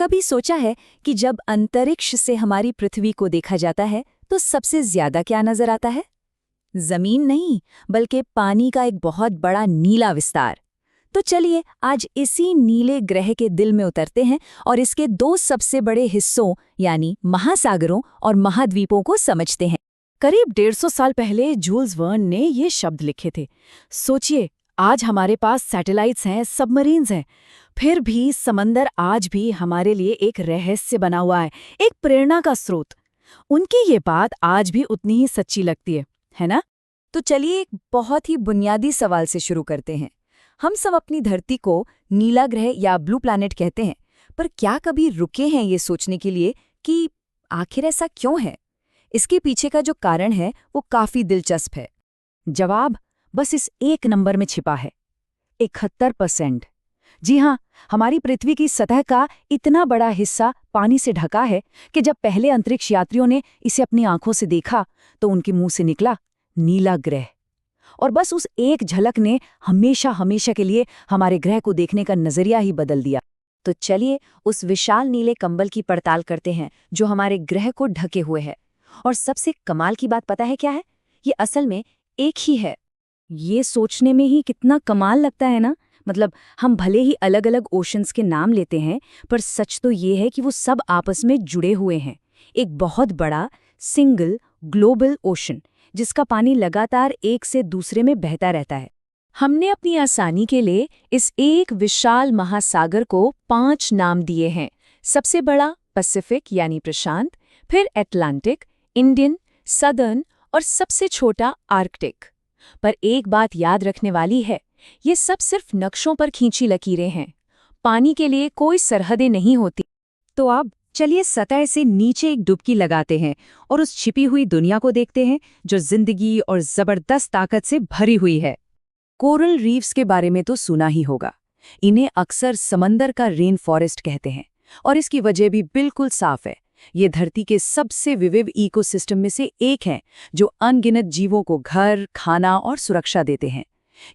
कभी सोचा है कि जब अंतरिक्ष से हमारी पृथ्वी को देखा जाता है तो सबसे ज्यादा क्या नजर आता है? जमीन नहीं, बल्कि पानी का एक बहुत बड़ा नीला विस्तार। तो चलिए आज इसी नीले ग्रह के दिल में उतरते हैं और इसके दो सबसे बड़े हिस्सों यानी महासागरों और महाद्वीपों को समझते हैं। करीब 150 साल पहले जूल्स वर्न ने ये शब्द लिखे थे। सोचिए, आज हमारे पास सैटेलाइट्स हैं, सबमरीन्स हैं, फिर भी समंदर आज भी हमारे लिए एक रहस्य बना हुआ है, एक प्रेरणा का स्रोत। उनकी ये बात आज भी उतनी ही सच्ची लगती है ना? तो चलिए एक बहुत ही बुनियादी सवाल से शुरू करते हैं। हम सब अपनी धरती को नीला ग्रह या ब्लू प्लैनेट कहते हैं, पर क्या कभी रुके हैं ये सोचने के लिए कि आखिर ऐसा क्यों है? इसके पीछे का जो कारण है वो काफी दिलचस्प है। जवाब बस इस एक नंबर में छिपा है, 71%। जी हाँ, हमारी पृथ्वी की सतह का इतना बड़ा हिस्सा पानी से ढका है कि जब पहले अंतरिक्ष यात्रियों ने इसे अपनी आंखों से देखा तो उनके मुंह से निकला नीला ग्रह। और बस उस एक झलक ने हमेशा हमेशा के लिए हमारे ग्रह को देखने का नजरिया ही बदल दिया। तो चलिए उस विशाल नीले कंबल की पड़ताल करते हैं जो हमारे ग्रह को ढके हुए है। और सबसे कमाल की बात पता है क्या है? ये असल में एक ही है। ये सोचने में ही कितना कमाल लगता है ना। मतलब हम भले ही अलग अलग ओशंस के नाम लेते हैं, पर सच तो ये है कि वो सब आपस में जुड़े हुए हैं। एक बहुत बड़ा सिंगल ग्लोबल ओशन जिसका पानी लगातार एक से दूसरे में बहता रहता है। हमने अपनी आसानी के लिए इस एक विशाल महासागर को 5 नाम दिए हैं। सबसे बड़ा पैसिफिक यानी प्रशांत, फिर अटलांटिक, इंडियन, सदर्न और सबसे छोटा आर्कटिक। पर एक बात याद रखने वाली है, ये सब सिर्फ नक्शों पर खींची लकीरें हैं। पानी के लिए कोई सरहदें नहीं होती। तो अब चलिए सतह से नीचे एक डुबकी लगाते हैं और उस छिपी हुई दुनिया को देखते हैं जो जिंदगी और जबरदस्त ताकत से भरी हुई है। कोरल रीफ्स के बारे में तो सुना ही होगा। इन्हें अक्सर समंदर का रेन फॉरेस्ट कहते हैं और इसकी वजह भी बिल्कुल साफ है। ये धरती के सबसे विविध इकोसिस्टम में से एक हैं जो अनगिनत जीवों को घर, खाना और सुरक्षा देते हैं।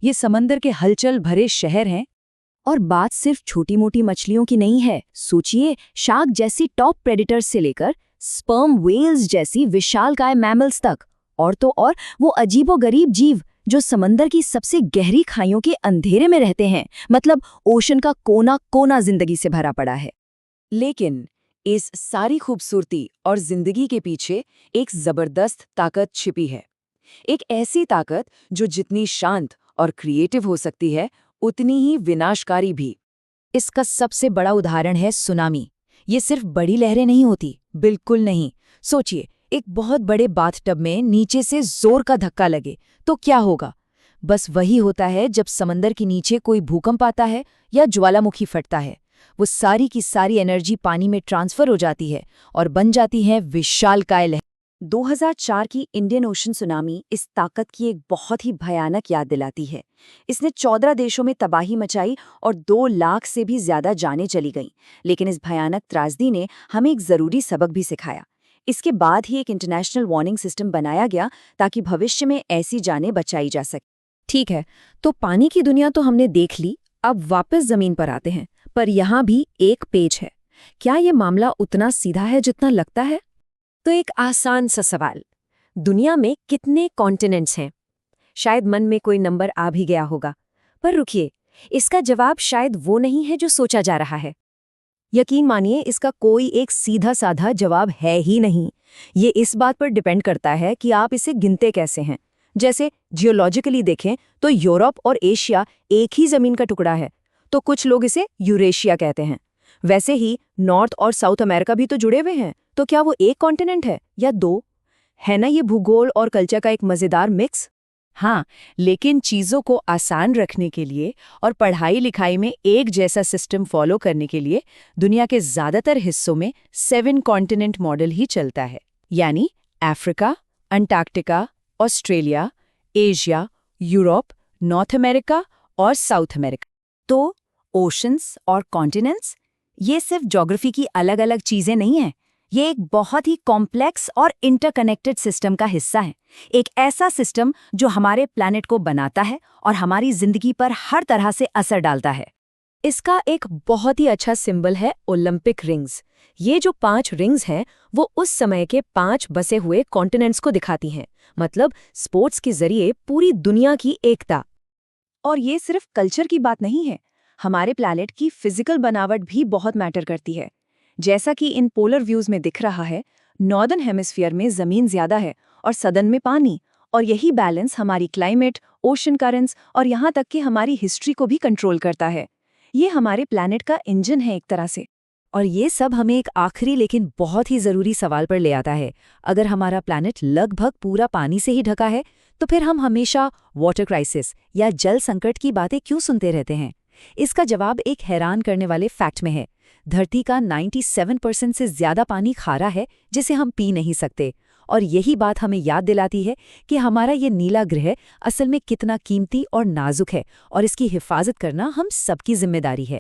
ये समंदर के हलचल भरे शहर हैं। और बात सिर्फ छोटी मोटी मछलियों की नहीं है। सोचिए, शार्क जैसी टॉप प्रेडेटर्स से लेकर स्पर्म वेल्स जैसी विशालकाय मैमल्स तक, और तो और वो अजीबोगरीब जीव जो समंदर की सबसे गहरी खाइयों के अंधेरे में रहते हैं। मतलब ओशन का कोना कोना जिंदगी से भरा पड़ा है। लेकिन इस सारी खूबसूरती और जिंदगी के पीछे एक जबरदस्त ताकत छिपी है। एक ऐसी ताकत जो जितनी शांत और क्रिएटिव हो सकती है, उतनी ही विनाशकारी भी। इसका सबसे बड़ा उदाहरण है सुनामी। ये सिर्फ बड़ी लहरें नहीं होती, बिल्कुल नहीं। सोचिए, एक बहुत बड़े बाथटब में नीचे से जोर का धक्का लगे तो क्या होगा? बस वही होता है जब समंदर के नीचे कोई भूकंप आता है या ज्वालामुखी फटता है। वो सारी की सारी एनर्जी पानी में ट्रांसफर हो जाती है और बन जाती है विशालकाय लहर। 2004 की इंडियन ओशन सुनामी इस ताकत की एक बहुत ही भयानक याद दिलाती है। इसने 14 देशों में तबाही मचाई और 2 लाख से भी ज्यादा जानें चली गईं। लेकिन इस भयानक त्रासदी ने हमें एक जरूरी सबक भी सिखाया। इसके बाद ही एक इंटरनेशनल वार्निंग सिस्टम बनाया गया ताकि भविष्य में ऐसी जानें बचाई जा सके। ठीक है, तो पानी की दुनिया तो हमने देख ली, अब वापस जमीन पर आते हैं। पर यहाँ भी एक पेच है। क्या ये मामला उतना सीधा है जितना लगता है? तो एक आसान सा सवाल, दुनिया में कितने कॉन्टिनेंट्स हैं? शायद मन में कोई नंबर आ भी गया होगा। पर रुकिए, इसका जवाब शायद वो नहीं है जो सोचा जा रहा है। यकीन मानिए, इसका कोई एक सीधा साधा जवाब है ही नहीं। ये इस बात पर डिपेंड करता है कि आप इसे गिनते कैसे हैं। जैसे जियोलॉजिकली देखें तो यूरोप और एशिया एक ही जमीन का टुकड़ा है, तो कुछ लोग इसे यूरेशिया कहते हैं। वैसे ही नॉर्थ और साउथ अमेरिका भी तो जुड़े हुए हैं, तो क्या वो एक कॉन्टिनेंट है या 2? है ना ये भूगोल और कल्चर का एक मजेदार मिक्स। हाँ, लेकिन चीजों को आसान रखने के लिए और पढ़ाई लिखाई में एक जैसा सिस्टम फॉलो करने के लिए दुनिया के ज्यादातर हिस्सों में 7 कॉन्टिनेंट मॉडल ही चलता है। यानी Africa, Antarctica, Australia, Asia, Europe, north America और साउथ अमेरिका। तो ओशंस और कॉन्टिनेंट्स ये सिर्फ ज्योग्राफी की अलग अलग चीजें नहीं हैं। ये एक बहुत ही कॉम्प्लेक्स और इंटरकनेक्टेड सिस्टम का हिस्सा है। एक ऐसा सिस्टम जो हमारे प्लैनेट को बनाता है और हमारी जिंदगी पर हर तरह से असर डालता है। इसका एक बहुत ही अच्छा सिंबल है ओलंपिक रिंग्स। ये जो 5 रिंग्स हैं वो उस समय के 5 बसे हुए कॉन्टिनेंट्स को दिखाती हैं, मतलब स्पोर्ट्स के जरिए पूरी दुनिया की एकता। और ये सिर्फ कल्चर की बात नहीं है, हमारे प्लैनेट की फिजिकल बनावट भी बहुत मैटर करती है। जैसा कि इन पोलर व्यूज में दिख रहा है, नॉर्दर्न हेमिस्फीयर में जमीन ज्यादा है और सदर्न में पानी, और यही बैलेंस हमारी क्लाइमेट, ओशन करंट्स और यहाँ तक कि हमारी हिस्ट्री को भी कंट्रोल करता है। ये हमारे प्लैनेट का इंजन है एक तरह से। और ये सब हमें एक आखिरी लेकिन बहुत ही ज़रूरी सवाल पर ले आता है। अगर हमारा प्लैनेट लगभग पूरा पानी से ही ढका है, तो फिर हम हमेशा वाटर क्राइसिस या जल संकट की बातें क्यों सुनते रहते हैं? इसका जवाब एक हैरान करने वाले फैक्ट में है। धरती का 97% से ज़्यादा पानी खारा है, जिसे हम पी नहीं सकते। और यही बात हमें याद दिलाती है कि हमारा ये नीला ग्रह असल में कितना कीमती और नाजुक है, और इसकी हिफाजत करना हम सबकी जिम्मेदारी है।